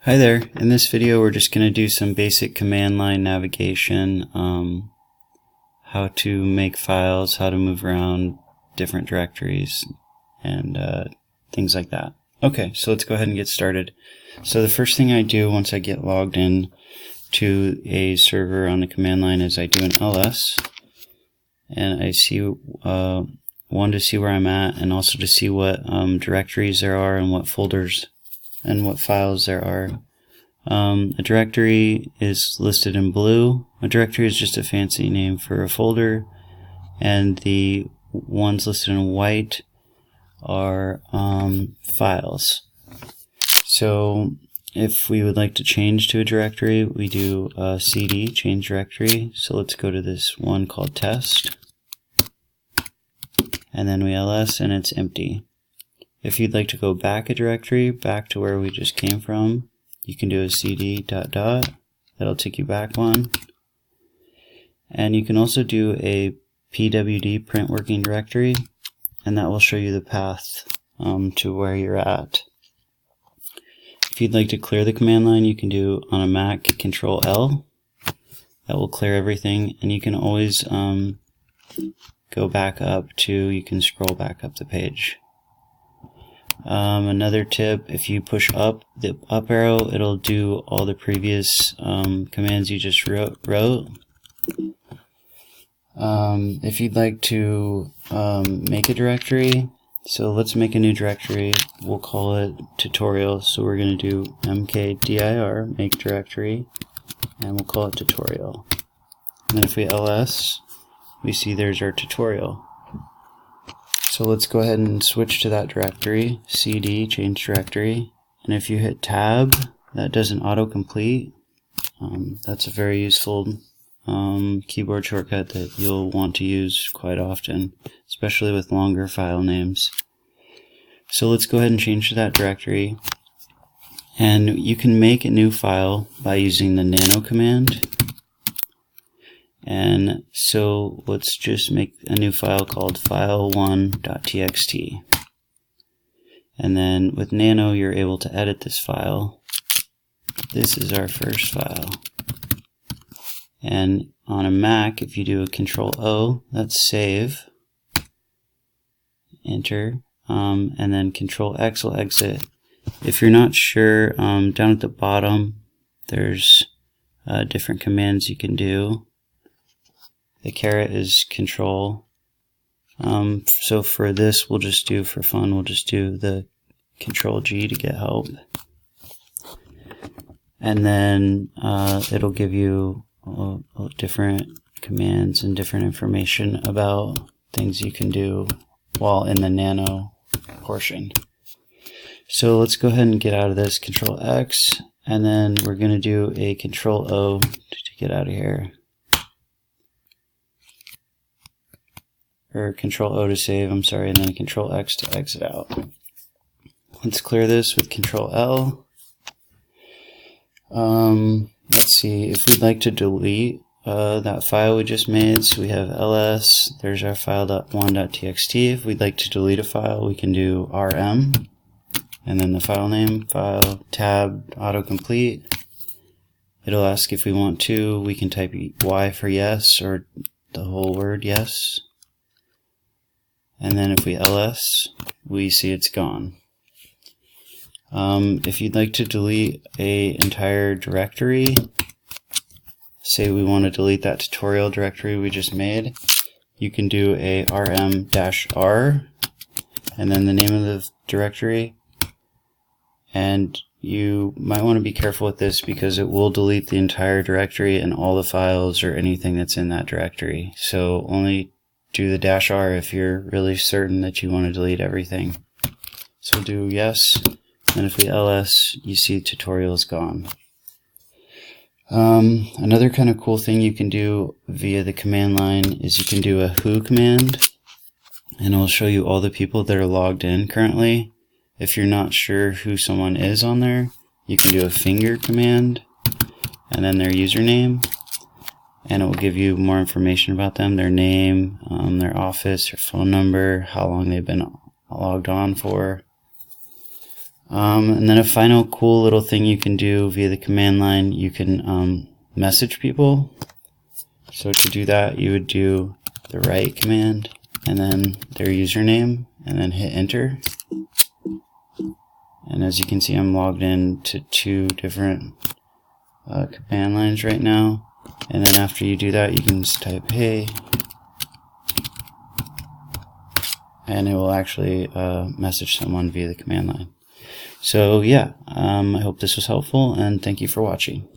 Hi there. In this video we're just going to do some basic command line navigation, how to make files, how to move around different directories, and things like that. Okay, so let's go ahead and get started. So the first thing I do once I get logged in to a server on the command line is I do an ls, and I see one to see where I'm at, and also to see what directories there are and what folders and what files there are. A directory is listed in blue. A directory is just a fancy name for a folder, and the ones listed in white are files. So if we would like to change to a directory, we do cd, change directory. So let's go to this one called test, and then we ls, and it's empty. If you'd like to go back a directory, back to where we just came from, you can do a cd ... That'll take you back one. And you can also do a pwd, print working directory, and that will show you the path to where you're at. If you'd like to clear the command line, you can do on a Mac Control L. That will clear everything, and you can always go back up to, you can scroll back up the page. Another tip, if you push up the up arrow, it'll do all the previous commands you just wrote. If you'd like to make a directory, so let's make a new directory. We'll call it tutorial. So we're going to do mkdir, make directory, and we'll call it tutorial. And then if we ls, we see there's our tutorial. So let's go ahead and switch to that directory, cd, change directory, and if you hit tab, that doesn't autocomplete. That's a very useful keyboard shortcut that you'll want to use quite often, especially with longer file names. So let's go ahead and change to that directory, and you can make a new file by using the nano command. And so let's just make a new file called file1.txt. And then with nano, you're able to edit this file. This is our first file. And on a Mac, if you do a Control O, that's save, enter, and then Control X will exit. If you're not sure, down at the bottom, there's different commands you can do. The caret is control. So for this, we'll just do, for fun, we'll just do the Control G to get help. And then it'll give you different commands and different information about things you can do while in the nano portion. So let's go ahead and get out of this, Control X, and then we're going to do a Control O to get out of here. Or Control O to save, I'm sorry, and then Control X to exit out. Let's clear this with Control L. Let's see, if we'd like to delete that file we just made, so we have ls, there's our file.1.txt. If we'd like to delete a file, we can do rm, and then the file name, file, tab, autocomplete. It'll ask if we want to, we can type Y for yes, or the whole word yes. And then if we ls, we see it's gone. If you'd like to delete an entire directory, say we want to delete that tutorial directory we just made, you can do a rm-r, and then the name of the directory. And you might want to be careful with this because it will delete the entire directory and all the files or anything that's in that directory. So only do the -r if you're really certain that you want to delete everything. So do yes, and if we ls, you see tutorial is gone. Another kind of cool thing you can do via the command line is you can do a who command, and it'll show you all the people that are logged in currently. If you're not sure who someone is on there, you can do a finger command, and then their username, and it will give you more information about them, their name, their office, their phone number, how long they've been logged on for. And then a final cool little thing you can do via the command line, you can message people. So to do that, you would do the write command and then their username and then hit enter. And as you can see, I'm logged in to 2 different command lines right now. And then after you do that, you can just type hey, and it will actually message someone via the command line. So yeah, I hope this was helpful, and thank you for watching.